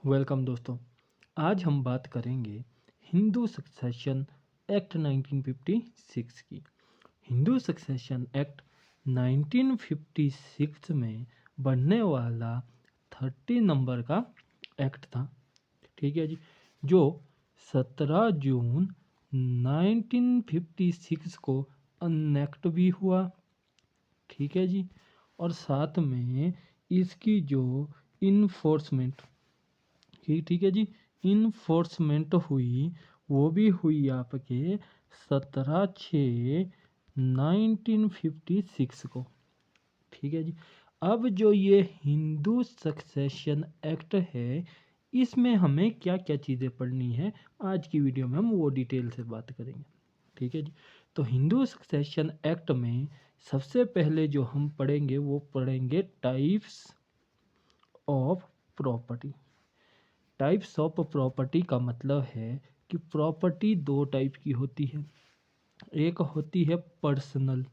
Welcome दोस्तों। आज हम बात करेंगे हिंदू सक्सेशन एक्ट 1956 की। हिंदू सक्सेशन एक्ट 1956 में बनने वाला 30 नंबर का एक्ट था। ठीक है जी, जो 17 जून 1956 को अनेक्ट भी हुआ। ठीक है जी, और साथ में इसकी जो इन्फोर्समेंट ठीक है जी, इन्फोर्समेंट हुई, वो भी हुई आपके 17/6/1956 को। ठीक है जी। अब जो ये हिंदू सक्सेशन एक्ट है, इसमें हमें क्या क्या चीज़ें पढ़नी है, आज की वीडियो में हम वो डिटेल से बात करेंगे। ठीक है जी। तो हिंदू सक्सेशन एक्ट में सबसे पहले जो हम पढ़ेंगे वो पढ़ेंगे types of property. Types of property का मतलब है कि प्रॉपर्टी दो टाइप की होती है। एक होती है पर्सनल,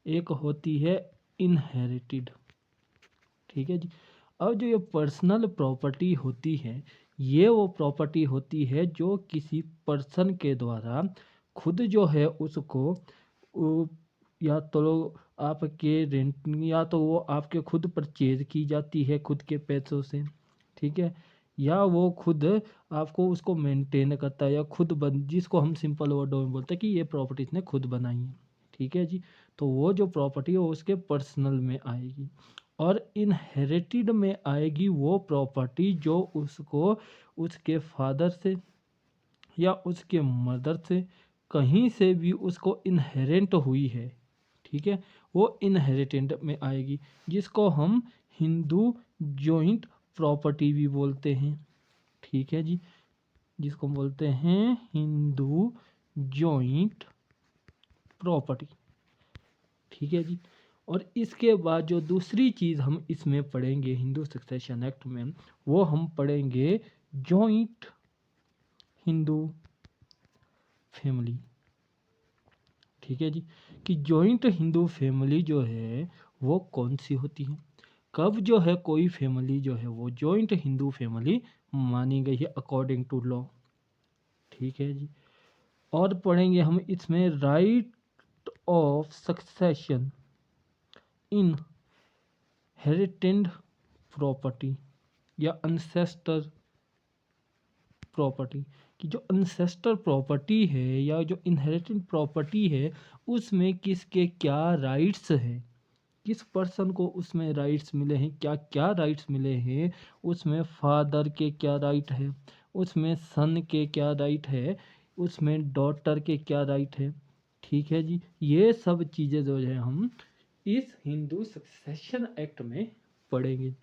एक होती है इनहेरिटेड। ठीक है जी। अब जो ये पर्सनल प्रॉपर्टी होती है, ये वो प्रॉपर्टी होती है जो किसी पर्सन के द्वारा खुद जो है उसको या तो आपके रेंट, या तो वो आपके खुद परचेज की जाती है खुद के पैसों से। ठीक है, या वो खुद आपको उसको मेंटेन करता है, या खुद जिसको हम सिंपल वर्डों में बोलते हैं कि ये प्रॉपर्टी इसने खुद बनाई है। ठीक है जी। तो वो जो प्रॉपर्टी है वो उसके पर्सनल में आएगी। और इनहेरिटेड में आएगी वो प्रॉपर्टी जो उसको उसके फादर से या उसके मदर से कहीं से भी उसको इनहेरेंट हुई है। ठीक है, वो इनहेरिटेंट में आएगी, जिसको हम हिंदू जॉइंट प्रॉपर्टी भी बोलते हैं। ठीक है जी, जिसको हम बोलते हैं हिंदू जॉइंट प्रॉपर्टी। ठीक है जी। और इसके बाद जो दूसरी चीज़ हम इसमें पढ़ेंगे हिंदू सक्सेशन एक्ट में, वो हम पढ़ेंगे जॉइंट हिंदू फैमिली। ठीक है जी, कि जॉइंट हिंदू फैमिली जो है वो कौन सी होती है, कब जो है कोई फैमिली जो है वो जॉइंट हिंदू फैमिली मानी गई है अकॉर्डिंग टू लॉ। ठीक है जी। और पढ़ेंगे हम इसमें right of succession inherited property या अनसेस्टर प्रॉपर्टी, कि जो अनसेस्टर प्रॉपर्टी है या जो इनहेरिटेड प्रॉपर्टी है उसमें किसके क्या राइट्स हैं, किस पर्सन को उसमें राइट्स मिले हैं, क्या क्या राइट्स मिले हैं, उसमें फादर के क्या राइट है, उसमें सन के क्या राइट है, उसमें डॉटर के क्या राइट है। ठीक है जी, ये सब चीज़ें जो है हम इस हिंदू सक्सेशन एक्ट में पढ़ेंगे।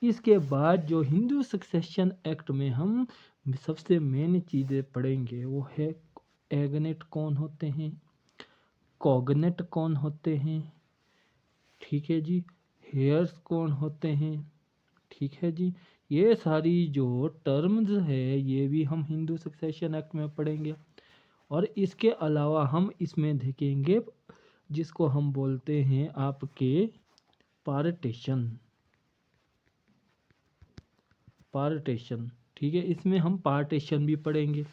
इसके बाद जो हिंदू सक्सेशन एक्ट में हम सबसे मेन चीज़ें पढ़ेंगे वो है एगनेट कौन होते हैं, कॉग्नेट कौन होते हैं। ठीक है जी, हेयर्स कौन होते हैं। ठीक है जी, ये सारी जो टर्म्स है ये भी हम हिंदू सक्सेशन एक्ट में पढ़ेंगे। और इसके अलावा हम इसमें देखेंगे जिसको हम बोलते हैं आपके पार्टीशन। पार्टीशन, ठीक है, इसमें हम पार्टीशन भी पढ़ेंगे।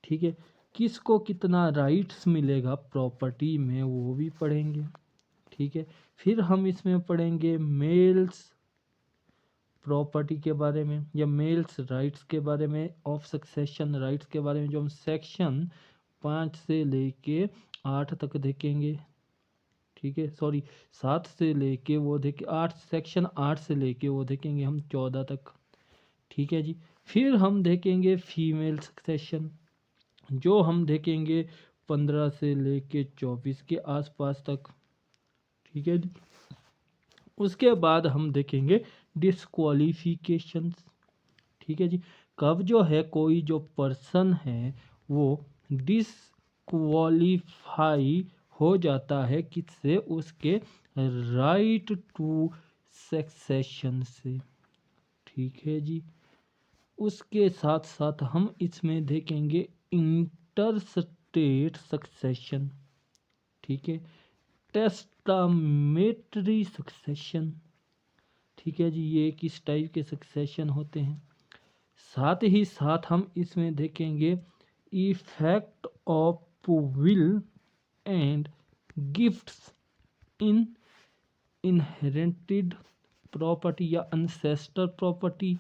ठीक है, किसको कितना राइट्स मिलेगा प्रॉपर्टी में वो भी पढ़ेंगे। ठीक है, फिर हम इसमें पढ़ेंगे मेल्स प्रॉपर्टी के बारे में या मेल्स राइट्स के बारे में, ऑफ सक्सेशन राइट्स के बारे में, जो हम सेक्शन 5 से लेके 8 तक देखेंगे। ठीक है, सॉरी 7 से लेके वो देखे 8, सेक्शन 8 से लेके वो देखेंगे हम 14 तक। ठीक है जी, फिर हम देखेंगे फीमेल सक्सेशन, जो हम देखेंगे 15 से लेके 24 के आसपास तक। ठीक है जी, उसके बाद हम देखेंगे डिस्क्वालिफिकेशंस। ठीक है जी, कब जो है कोई जो पर्सन है वो डिसक्वालीफाई हो जाता है किससे, उसके राइट टू सक्सेशन से। ठीक है जी, उसके साथ साथ हम इसमें देखेंगे इंटर स्टेट सक्सेशन। ठीक है, टेस्टामेटरी सक्सेशन, ठीक है जी, ये किस टाइप के सक्सेशन होते हैं। साथ ही साथ हम इसमें देखेंगे effect of will and gifts in inherited property या ancestor property,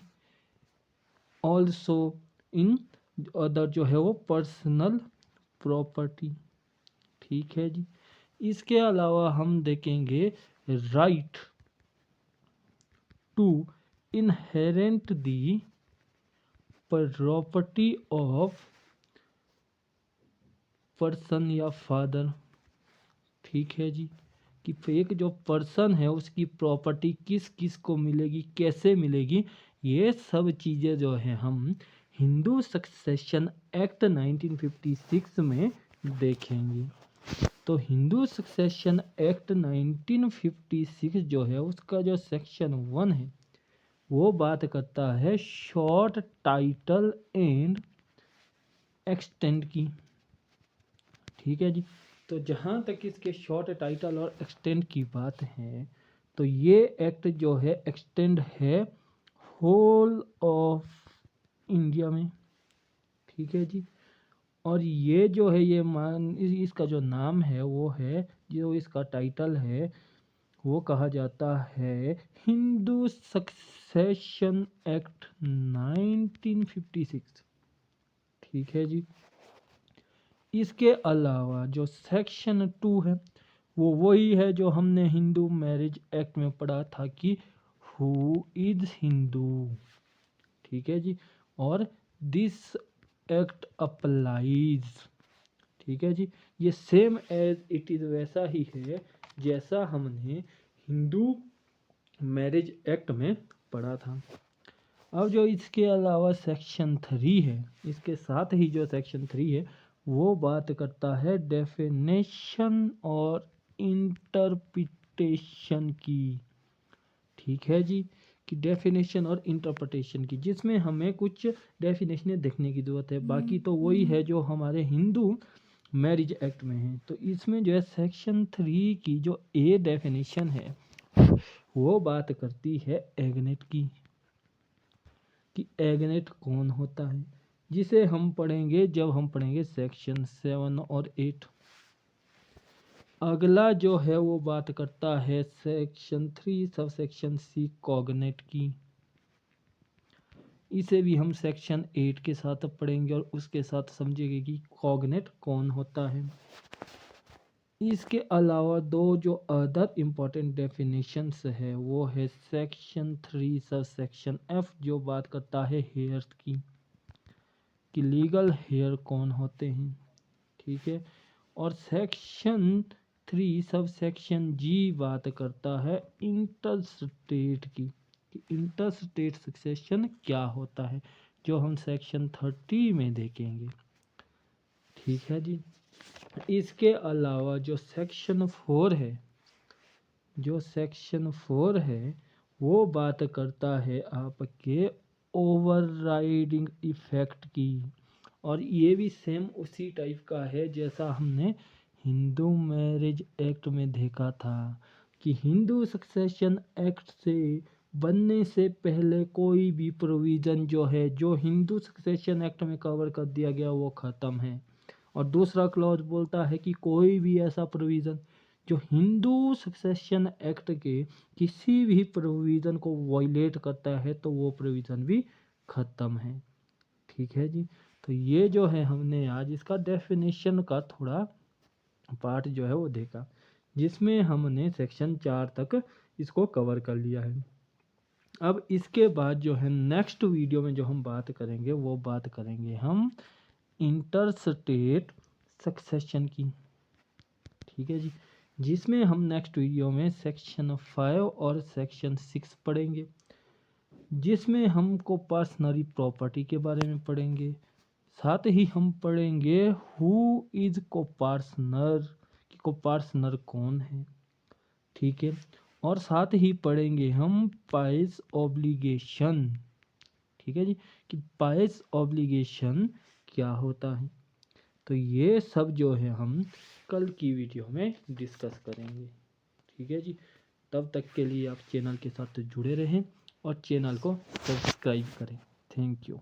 also in other जो है वो पर्सनल प्रॉपर्टी। ठीक है जी। इसके अलावा हम देखेंगे right to inherent the property of person या फादर। ठीक है जी, कि एक जो पर्सन है उसकी प्रॉपर्टी किस किस को मिलेगी, कैसे मिलेगी, ये सब चीज़ें जो है हम हिंदू सक्सेशन एक्ट 1956 में देखेंगे। तो हिंदू सक्सेशन एक्ट 1956 जो है उसका जो सेक्शन 1 है वो बात करता है शॉर्ट टाइटल एंड एक्सटेंड की। ठीक है जी। तो जहाँ तक इसके शॉर्ट टाइटल और एक्सटेंड की बात है तो ये एक्ट जो है एक्सटेंड है होल ऑफ इंडिया में। ठीक है जी। और ये जो है ये इसका जो नाम है वो है, जो इसका टाइटल है वो कहा जाता है हिंदू सक्सेशन एक्ट 1956। ठीक है जी। इसके अलावा जो सेक्शन 2 है वो वही है जो हमने हिंदू मैरिज एक्ट में पढ़ा था कि हु इज हिंदू। ठीक है जी। और दिस एक्ट अप्लाइज। ठीक है जी। ये सेम एज इट इज़ वैसा ही है जैसा हमने हिंदू मैरिज एक्ट में पढ़ा था। अब जो इसके अलावा सेक्शन 3 है, इसके साथ ही जो सेक्शन 3 है वो बात करता है डेफिनेशन और इंटरप्रिटेशन की। ठीक है जी, कि डेफिनेशन और इंटरप्रिटेशन की, जिसमें हमें कुछ डेफिनेशनें देखने की ज़रूरत है। बाकी तो वही है जो हमारे हिंदू मैरिज एक्ट में है। तो इसमें जो है सेक्शन 3 की जो ए डेफिनेशन है वो बात करती है एग्नेट की, कि एग्नेट कौन होता है, जिसे हम पढ़ेंगे जब हम पढ़ेंगे सेक्शन 7 और 8। अगला जो है वो बात करता है section 3 sub section C cognate की। इसे भी हम सेक्शन 8 के साथ पढ़ेंगे और उसके साथ समझेंगे कि कॉग्नेट कौन होता है। इसके अलावा दो जो अदर इम्पोर्टेंट डेफिनेशंस है वो है सेक्शन 3 सब सेक्शन एफ जो बात करता है हेयर की, कि लीगल हेयर कौन होते हैं। ठीक है। और सेक्शन 3 सब सेक्शन जी बात करता है इंटरस्टेट की, कि इंटरस्टेट सक्सेशन क्या होता है, जो हम सेक्शन 30 में देखेंगे। ठीक है जी। इसके अलावा जो सेक्शन 4 है, जो सेक्शन 4 है वो बात करता है आपके ओवरराइडिंग इफेक्ट की। और ये भी सेम उसी टाइप का है जैसा हमने हिंदू मैरिज एक्ट में देखा था, कि हिंदू सक्सेशन एक्ट से बनने से पहले कोई भी प्रोविज़न जो है जो हिंदू सक्सेशन एक्ट में कवर कर दिया गया वो ख़त्म है। और दूसरा क्लॉज बोलता है कि कोई भी ऐसा प्रोविज़न जो हिंदू सक्सेशन एक्ट के किसी भी प्रोविज़न को वायलेट करता है तो वो प्रोविज़न भी ख़त्म है। ठीक है जी। तो ये जो है हमने आज इसका डेफिनेशन का थोड़ा पार्ट जो है वो देखा, जिसमें हमने सेक्शन 4 तक इसको कवर कर लिया है। अब इसके बाद जो है नेक्स्ट वीडियो में जो हम बात करेंगे वो बात करेंगे हम इंटरस्टेट सक्सेशन की। ठीक है जी। जिसमें हम नेक्स्ट वीडियो में सेक्शन 5 और सेक्शन 6 पढ़ेंगे, जिसमें हमको पर्सनल प्रॉपर्टी के बारे में पढ़ेंगे। साथ ही हम पढ़ेंगे हु इज कोपार्टनर, कि कोपार्टनर कौन है। ठीक है। और साथ ही पढ़ेंगे हम पाइस ऑब्लिगेशन। ठीक है जी, कि पाइस ऑब्लिगेशन क्या होता है। तो ये सब जो है हम कल की वीडियो में डिस्कस करेंगे। ठीक है जी। तब तक के लिए आप चैनल के साथ जुड़े रहें और चैनल को सब्सक्राइब करें। Thank you.